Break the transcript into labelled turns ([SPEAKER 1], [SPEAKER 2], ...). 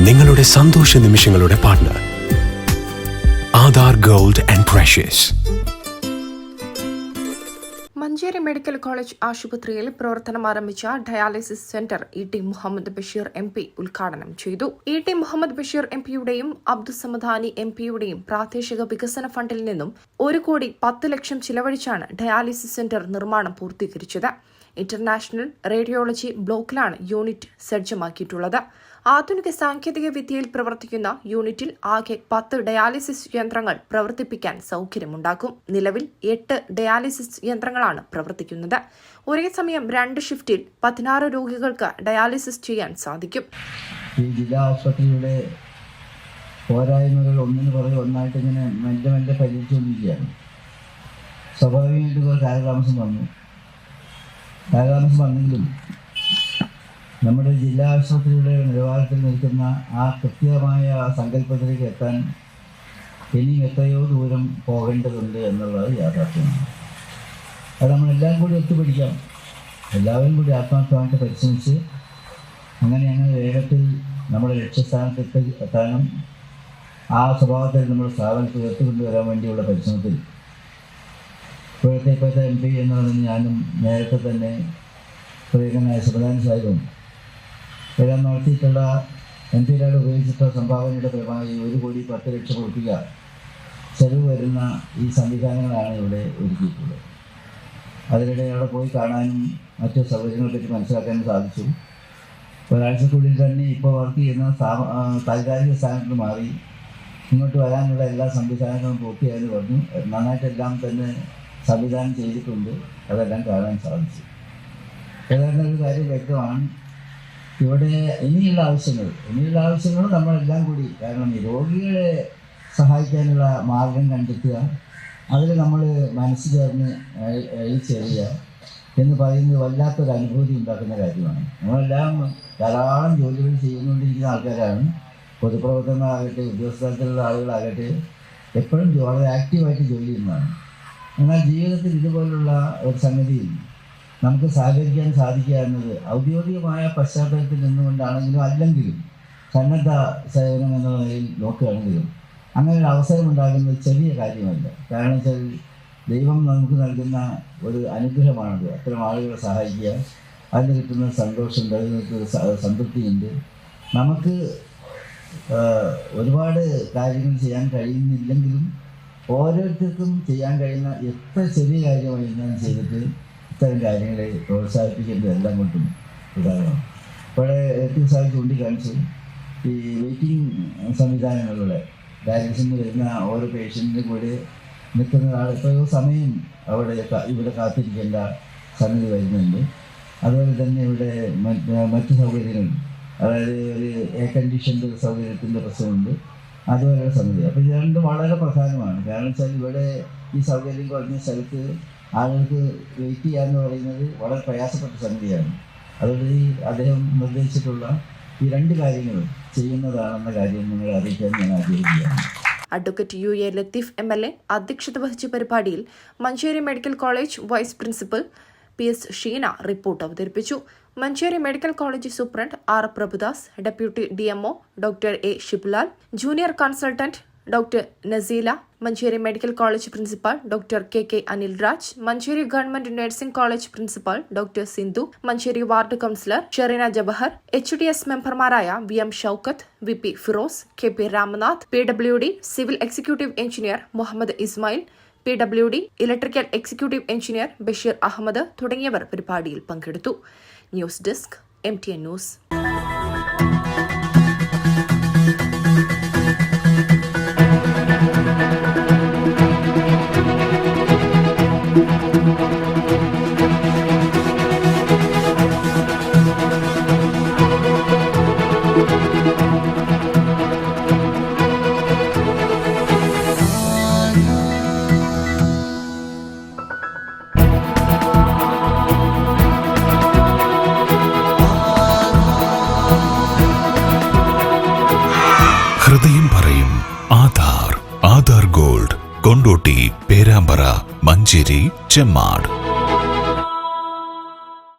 [SPEAKER 1] നിങ്ങളുടെ സന്തോഷ നിമിഷങ്ങളുടെ partner Aadhaar gold and precious.
[SPEAKER 2] Manjeri medical college ആശുപത്രിയിൽ പ്രവർത്തനം ആരംഭിച്ച dialysis centre ET. Muhammad Basheer MP. ഉദ്ഘാടനം ചെയ്തു. ഇ.ടി. മുഹമ്മദ് ബഷീർ എം.പിയുടെയും അബ്ദുസമദാനി എം.പിയുടെയും പ്രാദേശിക വികസന ഫണ്ടിൽ നിന്നും 1,10,00,000 ചിലവഴിച്ചാണ് ഡയാലിസിസ് സെന്റർ നിർമ്മാണം പൂർത്തീകരിച്ചത്. ഇന്റർനാഷണൽ റേഡിയോളജി ബ്ലോക്കിലാണ് യൂണിറ്റ് സജ്ജമാക്കിയിട്ടുള്ളത്. ആധുനിക സാങ്കേതിക വിദ്യയിൽ പ്രവർത്തിക്കുന്ന യൂണിറ്റിൽ ആകെ 10 ഡയാലിസിസ് യന്ത്രങ്ങൾ പ്രവർത്തിപ്പിക്കാൻ സൌകര്യമുണ്ടാക്കും. നിലവിൽ 8 ഡയാലിസിസ് യന്ത്രങ്ങളാണ് പ്രവർത്തിക്കുന്നത്. ഒരേ സമയം 2 ഷിഫ്റ്റിൽ 16 രോഗികൾക്ക് ഡയാലിസിസ് ചെയ്യാൻ സാധിക്കും.
[SPEAKER 3] ഈ ജില്ലാ ആശുപത്രിയുടെ പോരായ്മകൾ ഒന്നിനു പുറകെ ഒന്നായിട്ട് ഇങ്ങനെ മെല്ലെ മെല്ലെ പരിഹരിച്ചുകൊണ്ടിരിക്കുകയാണ്. സ്വാഭാവികമായിട്ട് കാലതാമസം വന്നെങ്കിലും നമ്മുടെ ജില്ലാ ആശുപത്രിയുടെ നിലവാരത്തിൽ നിൽക്കുന്ന ആ കൃത്യമായ സങ്കല്പത്തിലേക്ക് എത്താൻ ഇനിയും എത്രയോ ദൂരം പോകേണ്ടതുണ്ട് എന്നുള്ളത് യാഥാർത്ഥ്യമാണ്. അത് നമ്മളെല്ലാം കൂടി ഒത്തുപിടിക്കാം. എല്ലാവരും കൂടി ആത്മാർത്ഥമായിട്ട് പരിശ്രമിച്ച് അങ്ങനെ വേഗത്തിൽ നമ്മുടെ ലക്ഷ്യസ്ഥാനത്ത് എത്താനും ആ സ്വഭാവത്തിൽ നമ്മുടെ സ്ഥാപനത്തിൽ ഉയർത്തിക്കൊണ്ടുവരാൻ വേണ്ടിയുള്ള പരിശ്രമത്തിൽ ഇപ്പോഴത്തെ എം.പി. എന്ന് പറയുന്നത് ഞാനും നേരത്തെ തന്നെ പ്രിയങ്കരനായ സുബ്രഹ്മണ്യൻ സാഹിബും എല്ലാം നടത്തിയിട്ടുള്ള എം.പിമാരുടെ ഉപയോഗിച്ചിട്ടുള്ള സംഭാവനയുടെ ഫലമായി 1,10,00,000 രൂപ ചെലവ് വരുന്ന ഈ സംവിധാനങ്ങളാണ് ഇവിടെ ഒരുക്കിയിട്ടുള്ളത്. അതിനിടെ അവിടെ പോയി കാണാനും മറ്റു സൗകര്യങ്ങളെ പറ്റി മനസ്സിലാക്കാനും സാധിച്ചു. ഒരാഴ്ചക്കുള്ളിൽ തന്നെ ഇപ്പോൾ വർക്ക് ചെയ്യുന്ന താൽക്കാലിക സ്ഥാനത്ത് മാറി ഇങ്ങോട്ട് വരാനുള്ള എല്ലാ സംവിധാനങ്ങളും പൂർത്തിയായെന്ന് പറഞ്ഞു. നന്നായിട്ടെല്ലാം തന്നെ സംവിധാനം ചെയ്തിട്ടുണ്ട്. അതെല്ലാം കാണാൻ സാധിച്ചു. ഏതാണ്ട് ഒരു കാര്യം വ്യക്തമാണ്. ഇവിടെ ഇനിയുള്ള ആവശ്യങ്ങൾ നമ്മളെല്ലാം കൂടി, കാരണം ഈ രോഗികളെ സഹായിക്കാനുള്ള മാർഗം കണ്ടെത്തുക, അതിൽ നമ്മൾ മനസ്സ് ചേർന്ന് എഴുതിച്ചേരുക എന്ന് പറയുന്നത് വല്ലാത്തൊരു അനുഭൂതി ഉണ്ടാക്കുന്ന കാര്യമാണ്. നമ്മളെല്ലാം ധാരാളം ജോലികൾ ചെയ്തുകൊണ്ടിരിക്കുന്ന ആൾക്കാരാണ്. പൊതുപ്രവർത്തനങ്ങളാകട്ടെ ഉദ്യോഗസ്ഥത്തിലുള്ള ആളുകളാകട്ടെ എപ്പോഴും വളരെ ആക്റ്റീവായിട്ട് ജോലി ചെയ്യുന്നതാണ്. എന്നാൽ ജീവിതത്തിൽ ഇതുപോലുള്ള ഒരു സംഗതിയിൽ നമുക്ക് സഹകരിക്കാൻ സാധിക്കുക എന്നത് ഔദ്യോഗികമായ പശ്ചാത്തലത്തിൽ നിന്നുകൊണ്ടാണെങ്കിലും അല്ലെങ്കിലും സന്നദ്ധ സേവനം എന്ന നിലയിൽ നോക്കുകയാണെങ്കിലും അങ്ങനെ ഒരു അവസരം ഉണ്ടാകുന്നത് ചെറിയ കാര്യമല്ല. കാരണം വെച്ചാൽ ദൈവം നമുക്ക് നൽകുന്ന ഒരു അനുഗ്രഹമാണത്. അത്തരം ആളുകളെ സഹായിക്കുക, അതിന് കിട്ടുന്ന സന്തോഷമുണ്ട്, അതിന് സംതൃപ്തിയുണ്ട്. നമുക്ക് ഒരുപാട് കാര്യങ്ങൾ ചെയ്യാൻ കഴിയുന്നില്ലെങ്കിലും ഓരോരുത്തർക്കും ചെയ്യാൻ കഴിയുന്ന എത്ര ചെറിയ കാര്യമായിരുന്നാലും ചെയ്തിട്ട് ഇത്തരം കാര്യങ്ങളെ പ്രോത്സാഹിപ്പിക്കേണ്ടതെല്ലാം കൊണ്ടും ഉദാഹരണം ഇവിടെ ഏറ്റവും സാധിച്ച് ചൂണ്ടിക്കാണിച്ചു. ഈ വെയിറ്റിംഗ് സംവിധാനങ്ങളുടെ ഡയാലിസിന് വരുന്ന ഓരോ പേഷ്യൻറ്റിൻ്റെ കൂടെ നിൽക്കുന്ന ആൾ എത്രയോ സമയം ഇവിടെ കാത്തിരിക്കേണ്ട സംഗതി വരുന്നുണ്ട്. അതുപോലെ തന്നെ ഇവിടെ മറ്റ് സൗകര്യങ്ങൾ, അതായത് ഒരു എയർ കണ്ടീഷൻ്റെ സൗകര്യത്തിൻ്റെ പ്രശ്നമുണ്ട്, അതുപോലെയുള്ള സംഗതി. അപ്പോൾ ഇത് രണ്ടും വളരെ പ്രധാനമാണ്. കാരണം വെച്ചാൽ ഇവിടെ ഈ സൗകര്യം കുറഞ്ഞ സ്ഥലത്ത് ആളുകൾക്ക് വെയിറ്റ് ചെയ്യാന്ന് പറയുന്നത് വളരെ പ്രയാസപ്പെട്ട സംഗതിയാണ്. അതുകൊണ്ട് അദ്ദേഹം നിർദ്ദേശിച്ചിട്ടുള്ള ഈ 2 കാര്യങ്ങൾ ചെയ്യുന്നതാണെന്ന കാര്യം നിങ്ങളെ അറിയിക്കാൻ ഞാൻ ആഗ്രഹിക്കുകയാണ്.
[SPEAKER 2] Advocate U.A. ലത്തീഫ് എം.എൽ.എ. അധ്യക്ഷത വഹിച്ച പരിപാടിയിൽ Manjeri medical college vice principal P.S. Sheena report അവതരിപ്പിച്ചു. Manjeri medical college superintendent R. Prabhudas, deputy DMO doctor A. Shiblal, junior consultant doctor Naseela, Manjeri medical college principal doctor K. Anilraj, Manjeri government nursing college principal doctor Sindhu, Manjeri ward councillor Sherina Jabahar, HDS മെമ്പർമാരായ VM Shoukath, VP Firoz, KP Ramanath, PWD civil executive engineer Muhammad Ismail, PWD electrical executive engineer Basheer Ahmed തുടങ്ങിയവർ പരിപാടിയിൽ പങ്കെടുത്തു. News desk MTN news.
[SPEAKER 1] ഹൃദയം പറയും Aadhaar gold, Kondotty, Perambra, Manjeri, Chemmad.